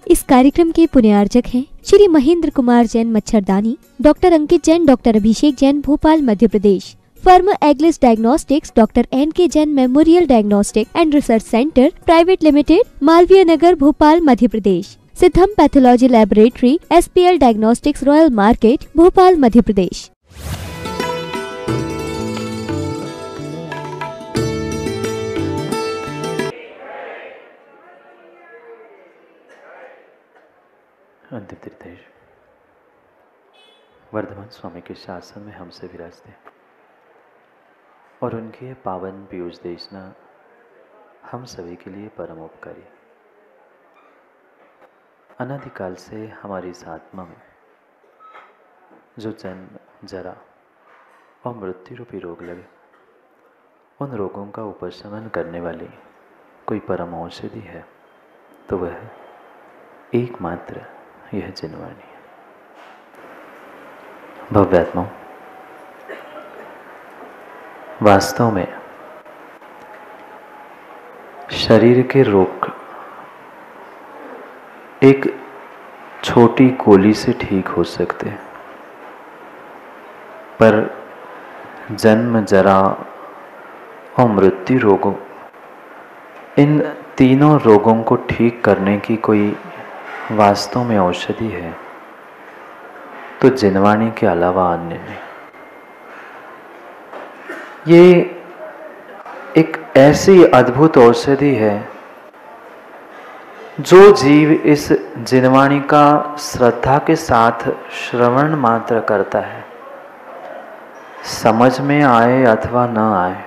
इस कार्यक्रम के पुण्यार्जक हैं श्री महेंद्र कुमार जैन मच्छरदानी, doctor Ankit Jain, doctor Abhishek Jain, Bhopal Madhya Pradesh. Firm एग्लिस diagnostics, doctor NK Jain memorial diagnostic and research centre private limited, Malviya Nagar, Bhopal Madhya Pradesh. Siddham pathology laboratory, SPL diagnostics, royal market, Bhopal Madhya Pradesh. अंतिम तीर्थेश वर्धमान स्वामी के शासन में हमसे विराजते और उनकी ये पावन पीयूष देशना हम सभी के लिए परम उपकारी। अनादिकाल से हमारी इस आत्मा में जो जन्म, जरा और मृत्यु रूपी रोग लगे, उन रोगों का उपशमन करने वाली कोई परम औषधि है तो वह एकमात्र यह जिनवाणी है। भव्यात्मा, वास्तव में शरीर के रोग एक छोटी गोली से ठीक हो सकते हैं, पर जन्म, जरा और मृत्यु रोगों, इन तीनों रोगों को ठीक करने की कोई वास्तव में औषधि है तो जिनवाणी के अलावा अन्य नहीं। ये एक ऐसी अद्भुत औषधि है जो जीव इस जिनवाणी का श्रद्धा के साथ श्रवण मात्र करता है, समझ में आए अथवा न आए,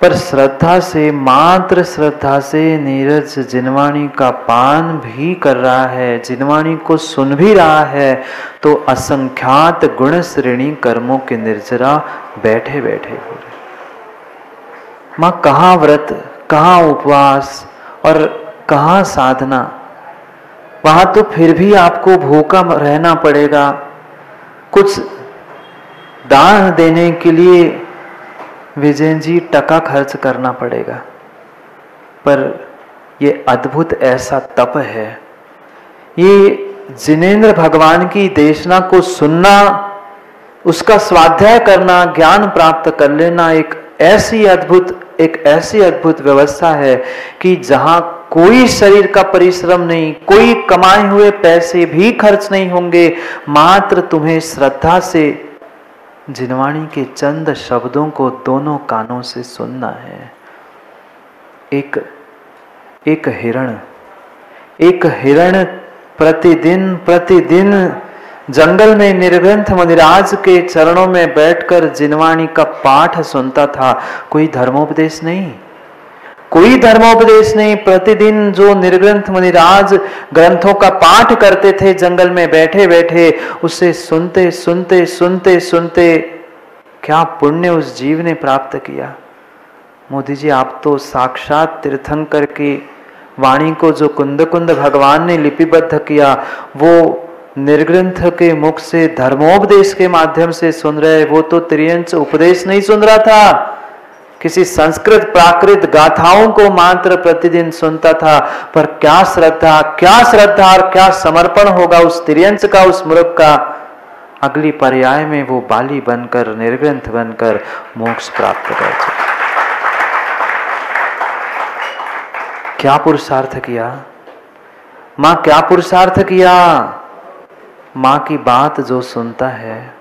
पर श्रद्धा से, मात्र श्रद्धा से नीरज जिनवाणी का पान भी कर रहा है, जिनवाणी को सुन भी रहा है, तो असंख्यात गुण श्रेणी कर्मों के निर्जरा बैठे बैठे हो रहे। माँ, कहाँ व्रत, कहाँ उपवास और कहाँ साधना, वहां तो फिर भी आपको भूखा रहना पड़ेगा, कुछ दान देने के लिए विजयन जी टका खर्च करना पड़ेगा, पर ये अद्भुत ऐसा तप है, ये जिनेंद्र भगवान की देशना को सुनना, उसका स्वाध्याय करना, ज्ञान प्राप्त कर लेना एक ऐसी अद्भुत व्यवस्था है कि जहां कोई शरीर का परिश्रम नहीं, कोई कमाए हुए पैसे भी खर्च नहीं होंगे, मात्र तुम्हें श्रद्धा से जिनवाणी के चंद शब्दों को दोनों कानों से सुनना है। एक हिरण प्रतिदिन जंगल में निर्ग्रंथ मुनिराज के चरणों में बैठकर जिनवाणी का पाठ सुनता था। कोई धर्मोपदेश नहीं, प्रतिदिन जो निर्ग्रंथ मुनिराज ग्रंथों का पाठ करते थे जंगल में बैठे बैठे, उसे सुनते सुनते क्या पुण्य उस जीव ने प्राप्त किया। मोदी जी, आप तो साक्षात तीर्थंकर की वाणी को जो कुंद भगवान ने लिपिबद्ध किया, वो निर्ग्रंथ के मुख से धर्मोपदेश के माध्यम से सुन रहे। वो तो त्रियंच उपदेश नहीं सुन रहा था, किसी संस्कृत प्राकृत गाथाओं को मात्र प्रतिदिन सुनता था। पर क्या श्रद्धा और क्या समर्पण होगा उस तिर्यंच का, उस मूर्ख का। अगली पर्याय में वो बाली बनकर, निर्ग्रंथ बनकर मोक्ष प्राप्त कर चुका। क्या पुरुषार्थ किया माँ, क्या पुरुषार्थ किया। माँ की बात जो सुनता है,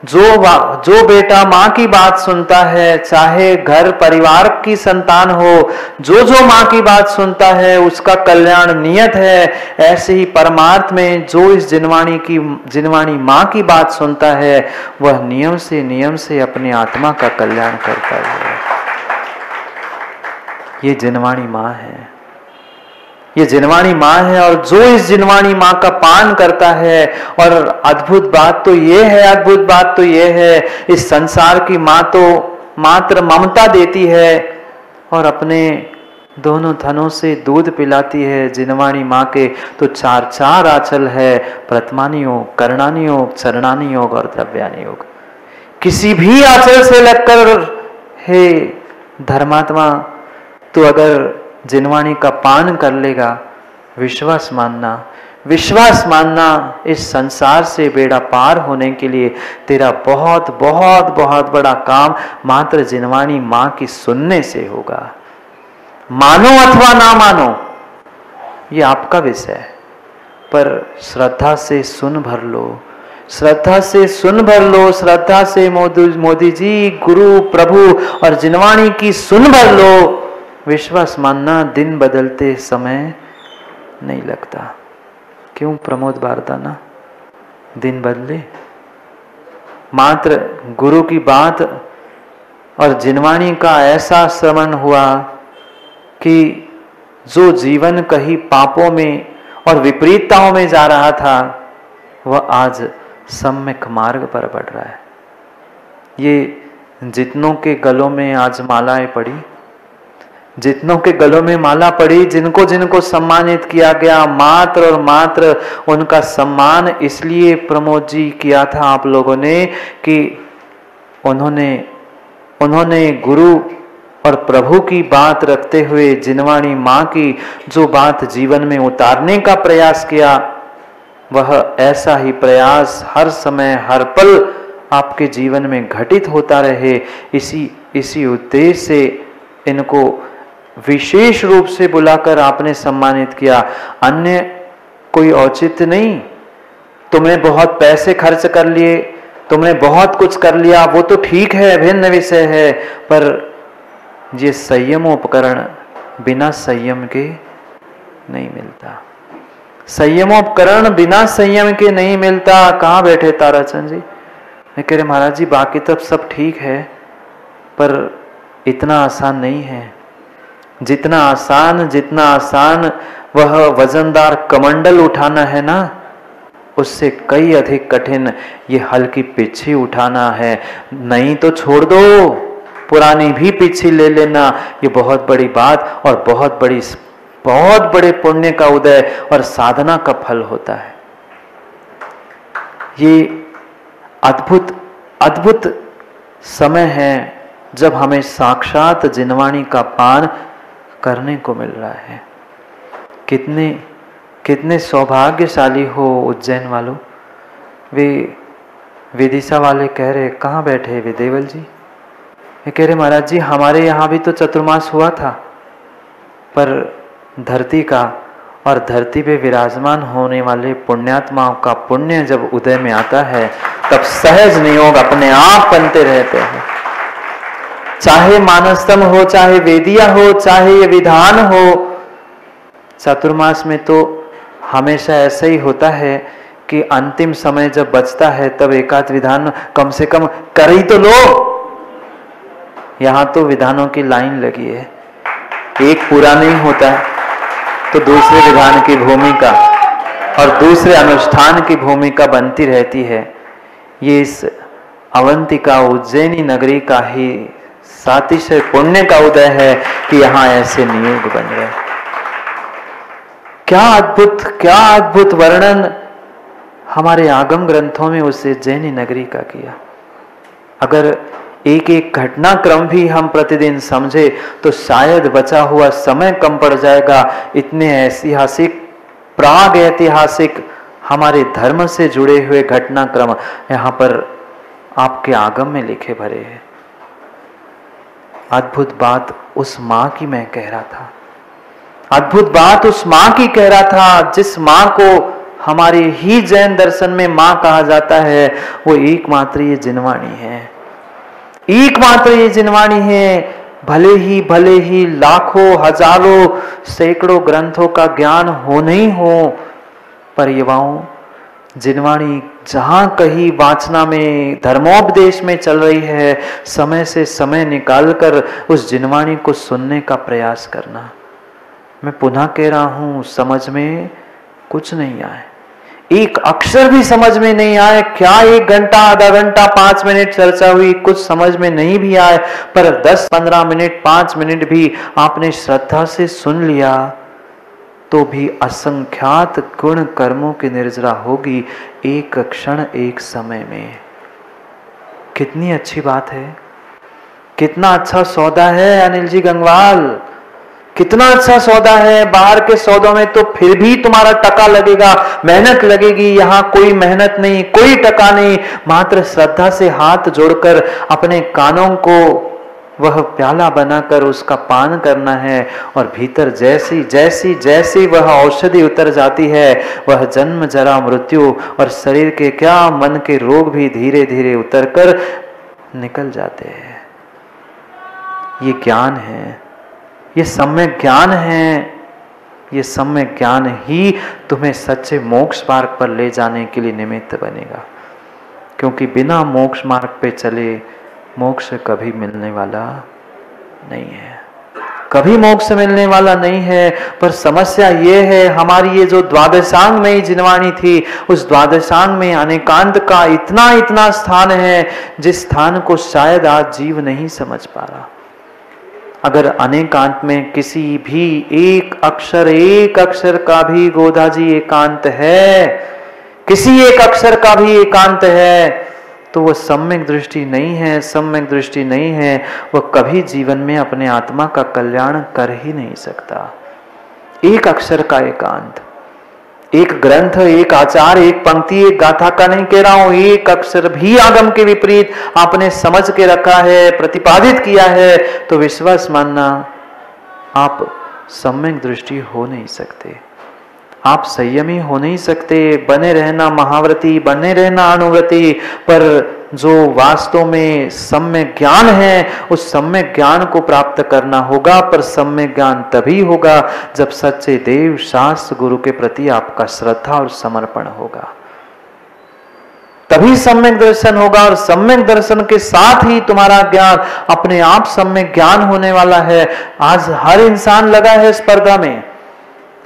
जो बेटा माँ की बात सुनता है, चाहे घर परिवार की संतान हो, जो माँ की बात सुनता है उसका कल्याण नियत है। ऐसे ही परमार्थ में जो इस जिनवाणी माँ की बात सुनता है, वह नियम से अपने आत्मा का कल्याण करता है। ये जिनवाणी माँ है, ये जिनवाणी माँ है। और जो इस जिनवाणी माँ का पान करता है, और अद्भुत बात तो ये है, इस संसार की माँ तो मात्र ममता देती है और अपने दोनों थनों से दूध पिलाती है। जिनवाणी माँ के तो चार आंचल है, प्रथमानी योग, कर्णानी योग, चरणानी योग और द्रव्यानी योग। किसी भी आंचल से लगकर, हे धर्मात्मा, तो अगर जिनवाणी का पान कर लेगा, विश्वास मानना, विश्वास मानना इस संसार से बेड़ा पार होने के लिए तेरा बहुत बहुत बहुत बड़ा काम मात्र जिनवाणी मां की सुनने से होगा। मानो अथवा ना मानो ये आपका विषय है, पर श्रद्धा से सुन भर लो, श्रद्धा से सुन भर लो, श्रद्धा से मोदी जी, गुरु, प्रभु और जिनवाणी की सुन भर लो। विश्वास मानना दिन बदलते समय नहीं लगता। क्यों प्रमोद बारदाना? दिन बदले, मात्र गुरु की बात और जिनवाणी का ऐसा श्रवण हुआ कि जो जीवन कहीं पापों में और विपरीतताओं में जा रहा था वह आज सम्यक मार्ग पर बढ़ रहा है। ये जितनों के गलों में आज मालाएं पड़ी, जितनों के गलों में माला पड़ी, जिनको जिनको सम्मानित किया गया, मात्र और मात्र उनका सम्मान इसलिए प्रमोद जी किया था आप लोगों ने कि उन्होंने गुरु और प्रभु की बात रखते हुए जिनवाणी मां की जो बात जीवन में उतारने का प्रयास किया, वह ऐसा ही प्रयास हर समय हर पल आपके जीवन में घटित होता रहे। इसी उद्देश्य से इनको विशेष रूप से बुलाकर आपने सम्मानित किया। अन्य कोई औचित्य नहीं। तुमने बहुत पैसे खर्च कर लिए, तुमने बहुत कुछ कर लिया, वो तो ठीक है, भिन्न विषय है, पर ये संयमोपकरण बिना संयम के नहीं मिलता। संयमोपकरण बिना संयम के नहीं मिलता। कहाँ बैठे ताराचंद जी? मैं कह रहे महाराज जी बाकी तो सब ठीक है, पर इतना आसान नहीं है। जितना आसान वह वजनदार कमंडल उठाना है ना, उससे कई अधिक कठिन ये हल्की पिच्छी उठाना है। नहीं तो छोड़ दो, पुरानी भी पिच्छी ले लेना। ये बहुत बड़ी बात और बहुत बड़े पुण्य का उदय और साधना का फल होता है। ये अद्भुत समय है जब हमें साक्षात जिनवाणी का पान करने को मिल रहा है। कितने सौभाग्यशाली हो उज्जैन वालों। वे विदिशा वाले कह रहे, कहाँ बैठे वे देवल जी? वे कह रहे महाराज जी हमारे यहाँ भी तो चतुर्मास हुआ था, पर धरती का और धरती पे विराजमान होने वाले पुण्यात्माओं का पुण्य जब उदय में आता है तब सहज नियोग अपने आप बनते रहते हैं। चाहे मानसतम हो, चाहे वेदिया हो, चाहे ये विधान हो, चतुर्मास में तो हमेशा ऐसा ही होता है कि अंतिम समय जब बचता है तब एकाध विधान कम से कम कर ही तो लो। यहाँ तो विधानों की लाइन लगी है, एक पूरा नहीं होता तो दूसरे विधान की भूमिका और दूसरे अनुष्ठान की भूमिका बनती रहती है। ये इस अवंतिका उज्जैनी नगरी का ही सातिशय पुण्य का उदय है कि यहाँ ऐसे नियोग बन रहे। क्या अद्भुत वर्णन हमारे आगम ग्रंथों में उस उज्जैनी नगरी का किया। अगर एक एक घटनाक्रम भी हम प्रतिदिन समझे तो शायद बचा हुआ समय कम पड़ जाएगा। इतने ऐतिहासिक, प्राग ऐतिहासिक हमारे धर्म से जुड़े हुए घटनाक्रम यहाँ पर आपके आगम में लिखे भरे हैं। अद्भुत बात उस माँ की मैं कह रहा था, अद्भुत बात उस माँ की कह रहा था जिस माँ को हमारे ही जैन दर्शन में माँ कहा जाता है। वो एकमात्र ये जिनवाणी है, एकमात्र ये जिनवाणी है। भले ही लाखों हजारों सैकड़ों ग्रंथों का ज्ञान हो नहीं हो, पर युवाओं जिनवाणी जहां कहीं वाचना में, धर्मोपदेश में चल रही है, समय से समय निकालकर उस जिनवाणी को सुनने का प्रयास करना। मैं पुनः कह रहा हूं, समझ में कुछ नहीं आए, एक अक्षर भी समझ में नहीं आए। क्या 1 घंटा, आधा घंटा, 5 मिनट चर्चा हुई, कुछ समझ में नहीं भी आए, पर 10-15 मिनट, 5 मिनट भी आपने श्रद्धा से सुन लिया तो भी असंख्यात गुण कर्मों की निर्जरा होगी एक क्षण, एक समय में। कितनी अच्छी बात है, कितना अच्छा सौदा है अनिल जी गंगवाल, कितना अच्छा सौदा है। बाहर के सौदों में तो फिर भी तुम्हारा टका लगेगा, मेहनत लगेगी। यहां कोई मेहनत नहीं, कोई टका नहीं, मात्र श्रद्धा से हाथ जोड़कर अपने कानों को वह प्याला बनाकर उसका पान करना है। और भीतर जैसी जैसी जैसी वह औषधि उतर जाती है, वह जन्म जरा मृत्यु और शरीर के क्या मन के रोग भी धीरे धीरे उतरकर निकल जाते हैं। ये ज्ञान है, ये सम्यक ज्ञान है। ये सम्यक ज्ञान ही तुम्हें सच्चे मोक्ष मार्ग पर ले जाने के लिए निमित्त बनेगा, क्योंकि बिना मोक्ष मार्ग पे चले मोक्ष कभी मिलने वाला नहीं है, कभी मोक्ष मिलने वाला नहीं है। पर समस्या ये है, हमारी ये जो द्वादशांग में जिनवाणी थी, उस द्वादशांग में अनेकांत का इतना इतना स्थान है जिस स्थान को शायद आज जीव नहीं समझ पा रहा। अगर अनेकांत में किसी भी एक अक्षर का भी गोधा जी एकांत है, किसी एक अक्षर का भी एकांत है, तो वह सम्यक दृष्टि नहीं है। सम्यक दृष्टि नहीं है, वह कभी जीवन में अपने आत्मा का कल्याण कर ही नहीं सकता। एक अक्षर का एकांत, एक ग्रंथ, एक आचार, एक पंक्ति, एक गाथा का नहीं कह रहा हूं, एक अक्षर भी आगम के विपरीत आपने समझ के रखा है, प्रतिपादित किया है, तो विश्वास मानना आप सम्यक दृष्टि हो नहीं सकते, आप संयमी हो नहीं सकते। बने रहना महाव्रती, बने रहना अनुव्रती, पर जो वास्तव में सम्यक ज्ञान है, उस सम्यक ज्ञान को प्राप्त करना होगा। पर सम्यक ज्ञान तभी होगा जब सच्चे देव शास्त्र गुरु के प्रति आपका श्रद्धा और समर्पण होगा, तभी सम्यक दर्शन होगा। और सम्यक दर्शन के साथ ही तुम्हारा ज्ञान अपने आप सम्यक ज्ञान होने वाला है। आज हर इंसान लगा है स्पर्धा में।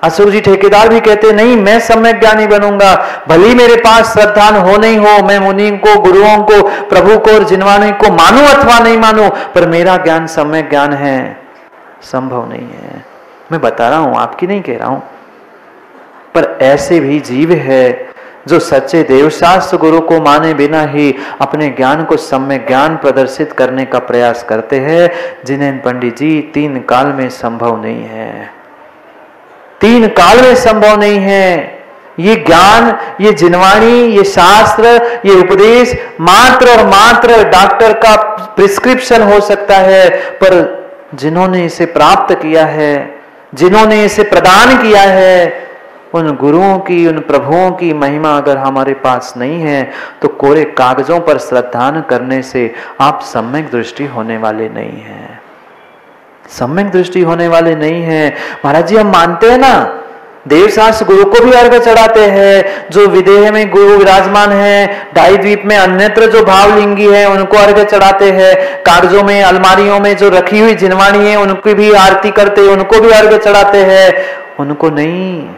अशोक जी ठेकेदार भी कहते नहीं, मैं सम्यक ज्ञानी बनूंगा, भली मेरे पास श्रद्धा हो नहीं हो, मैं मुनि को, गुरुओं को, प्रभु को और जिनवाणी को मानूं अथवा नहीं मानूं, पर मेरा ज्ञान सम्यक ज्ञान है। संभव नहीं है, मैं बता रहा हूं, आपकी नहीं कह रहा हूं। पर ऐसे भी जीव है जो सच्चे देवशास्त्र गुरु को माने बिना ही अपने ज्ञान को सम्यक ज्ञान प्रदर्शित करने का प्रयास करते हैं, जिन्हें पंडित जी 3 काल में संभव नहीं है। 3 काल में संभव नहीं है। ये ज्ञान, ये जिनवाणी, ये शास्त्र, ये उपदेश मात्र और मात्र डॉक्टर का प्रिस्क्रिप्शन हो सकता है, पर जिन्होंने इसे प्राप्त किया है, जिन्होंने इसे प्रदान किया है, उन गुरुओं की, उन प्रभुओं की महिमा अगर हमारे पास नहीं है, तो कोरे कागजों पर श्रद्धान करने से आप सम्यक दृष्टि होने वाले नहीं हैं, सम्यक दृष्टि होने वाले नहीं है। महाराज जी हम मानते हैं ना, देवशास्त्र गुरु को भी अर्घ चढ़ाते हैं, जो विदेह में गुरु विराजमान है, ढाई द्वीप में अन्यत्र जो भावलिंगी है उनको अर्घ चढ़ाते हैं, कागजों में अलमारियों में जो रखी हुई जिनवाणी है उनकी भी आरती करते हैं, उनको भी अर्घ चढ़ाते हैं। उनको नहीं,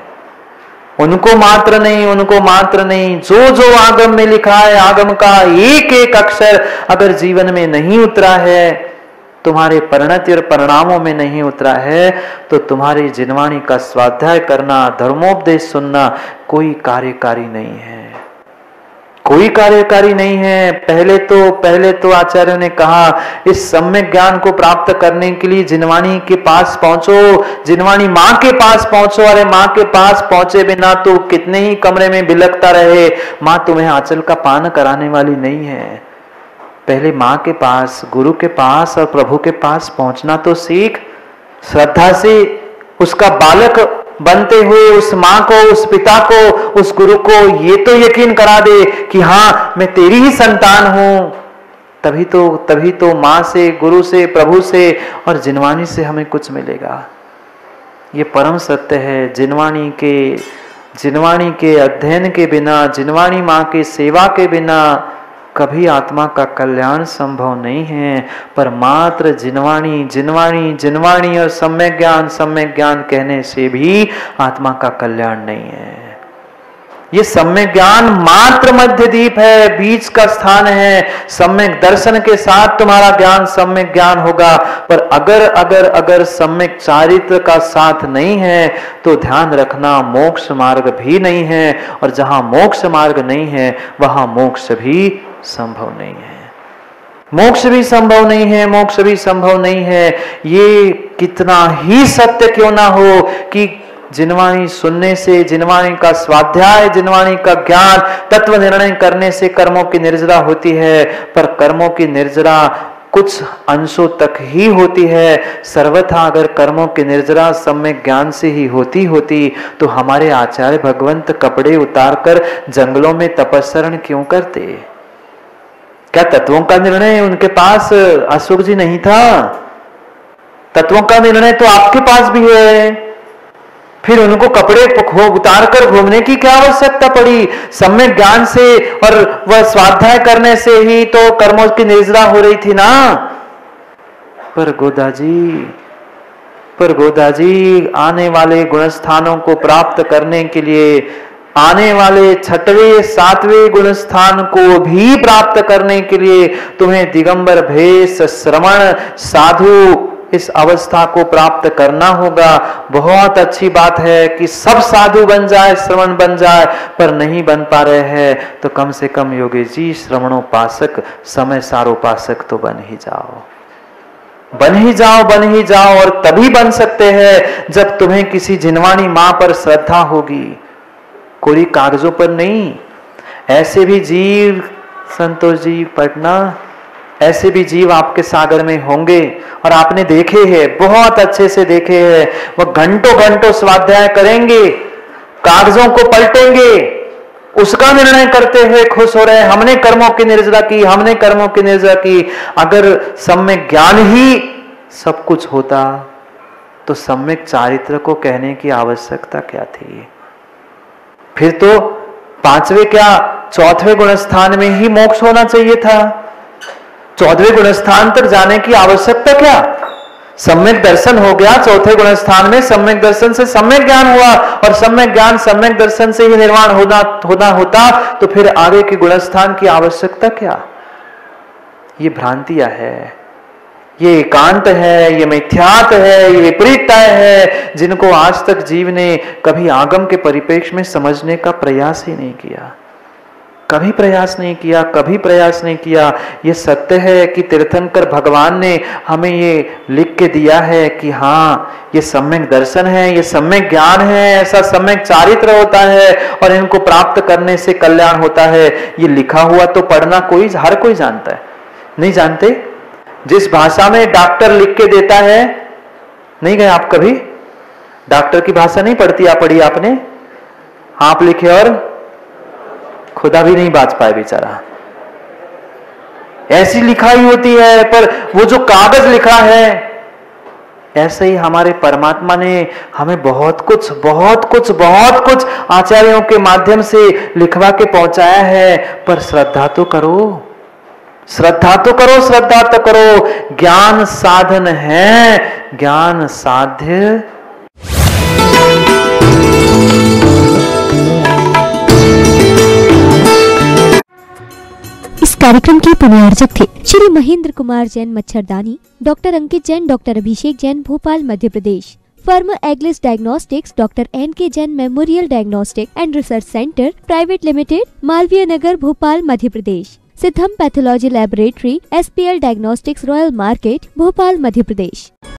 उनको मात्र नहीं, उनको मात्र नहीं, जो जो आगम में लिखा है, आगम का एक एक अक्षर अगर जीवन में नहीं उतरा है, तुम्हारे परिणति और परिणामों में नहीं उतरा है, तो तुम्हारी जिनवाणी का स्वाध्याय करना, धर्मोपदेश सुनना कोई कार्यकारी नहीं है, कोई कार्यकारी नहीं है। पहले तो आचार्य ने कहा, इस सम्यक ज्ञान को प्राप्त करने के लिए जिनवाणी के पास पहुंचो, जिनवाणी माँ के पास पहुंचो। अरे माँ के पास पहुंचे बिना तो कितने ही कमरे में बिलखता रहे, माँ तुम्हें आंचल का पान कराने वाली नहीं है। पहले माँ के पास, गुरु के पास और प्रभु के पास पहुंचना तो सीख। श्रद्धा से उसका बालक बनते हुए उस माँ को, उस पिता को, उस गुरु को ये तो यकीन करा दे कि हाँ मैं तेरी ही संतान हूं। तभी तो माँ से, गुरु से, प्रभु से और जिनवाणी से हमें कुछ मिलेगा। ये परम सत्य है। जिनवाणी के अध्ययन के बिना, जिनवाणी माँ के सेवा के बिना कभी आत्मा का कल्याण संभव नहीं है। पर मात्र जिनवाणी जिनवाणी जिनवाणी और सम्यक ज्ञान कहने से भी आत्मा का कल्याण नहीं है। ये सम्यक ज्ञान मात्र मध्य दीप है, बीच का स्थान है। सम्यक दर्शन के साथ तुम्हारा ज्ञान सम्यक ज्ञान होगा। पर अगर सम्यक चारित्र का साथ नहीं है तो ध्यान रखना, मोक्ष मार्ग भी नहीं है। और जहां मोक्ष मार्ग नहीं है वहां मोक्ष भी संभव नहीं है। मोक्ष भी संभव नहीं है, मोक्ष भी संभव नहीं है। ये कितना ही सत्य क्यों ना हो कि जिनवाणी सुनने से, जिनवाणी का स्वाध्याय, जिनवाणी का ज्ञान, तत्व निर्णय करने से कर्मों की निर्जरा होती है, पर कर्मों की निर्जरा कुछ अंशों तक ही होती है। सर्वथा अगर कर्मों की निर्जरा सम्यक ज्ञान से ही होती तो हमारे आचार्य भगवंत कपड़े उतारकर जंगलों में तपस्सरण क्यों करते? क्या तत्वों का निर्णय उनके पास अशोक जी नहीं था? तत्वों का निर्णय तो आपके पास भी है, फिर उनको कपड़े उतार कर घूमने की क्या आवश्यकता पड़ी? सम्यक ज्ञान से और वह स्वाध्याय करने से ही तो कर्मों की निर्जरा हो रही थी ना। पर गोदा जी आने वाले गुणस्थानों को प्राप्त करने के लिए, आने वाले 6वें 7वें गुणस्थान को भी प्राप्त करने के लिए तुम्हें दिगंबर भेष, श्रवण, साधु इस अवस्था को प्राप्त करना होगा। बहुत अच्छी बात है कि सब साधु बन जाए, श्रवण बन जाए, पर नहीं बन पा रहे हैं तो कम से कम योगेश जी श्रवणोपासक, समय सारोपासक तो बन ही जाओ, बन ही जाओ। और तभी बन सकते हैं जब तुम्हें किसी जिनवाणी मां पर श्रद्धा होगी, कोई कागजों पर नहीं। ऐसे भी जीव, संतोष जी पटना, ऐसे भी जीव आपके सागर में होंगे और आपने देखे हैं, बहुत अच्छे से देखे हैं। वो घंटों स्वाध्याय करेंगे, कागजों को पलटेंगे, उसका निर्णय करते हुए खुश हो रहे हैं, हमने कर्मों की निर्जरा की, हमने कर्मों की निर्जरा की। अगर सम्यक ज्ञान ही सब कुछ होता तो सम्यक चारित्र को कहने की आवश्यकता क्या थी? फिर तो 5वें क्या 4वें गुणस्थान में ही मोक्ष होना चाहिए था। 14वें गुणस्थान तक जाने की आवश्यकता क्या? सम्यक दर्शन हो गया 4थे गुणस्थान में, सम्यक दर्शन से सम्यक ज्ञान हुआ और सम्यक ज्ञान सम्यक दर्शन से ही निर्माण होता तो फिर आगे के गुणस्थान की आवश्यकता क्या? ये भ्रांतियां है, ये एकांत है, ये मिथ्यात है, ये विपरीतता है, जिनको आज तक जीव ने कभी आगम के परिप्रेक्ष्य में समझने का प्रयास ही नहीं किया, कभी प्रयास नहीं किया। ये सत्य है कि तीर्थंकर भगवान ने हमें ये लिख के दिया है कि हाँ ये सम्यक दर्शन है, ये सम्यक ज्ञान है, ऐसा सम्यक चारित्र होता है और इनको प्राप्त करने से कल्याण होता है। ये लिखा हुआ तो पढ़ना हर कोई जानता है, नहीं जानते? जिस भाषा में डॉक्टर लिख के देता है, नहीं गए आप कभी? डॉक्टर की भाषा नहीं पढ़ी आपने? आप लिखे और खुदा भी नहीं बाज पाए बेचारा, ऐसी लिखाई होती है। पर वो जो कागज लिखा है, ऐसे ही हमारे परमात्मा ने हमें बहुत कुछ आचार्यों के माध्यम से लिखवा के पहुंचाया है। पर श्रद्धा तो करो। ज्ञान साधन है, ज्ञान साध्य। इस कार्यक्रम के पुण्यार्जक थे श्री महेंद्र कुमार जैन मच्छरदानी, doctor Ankit Jain, doctor Abhishek Jain, Bhopal Madhya Pradesh. Firm एग्लिस diagnostics, doctor NK Jain memorial diagnostic and research centre private limited, Malviya Nagar, Bhopal Madhya Pradesh. Siddham pathology laboratory, SPL diagnostics, royal market, Bhopal Madhya Pradesh.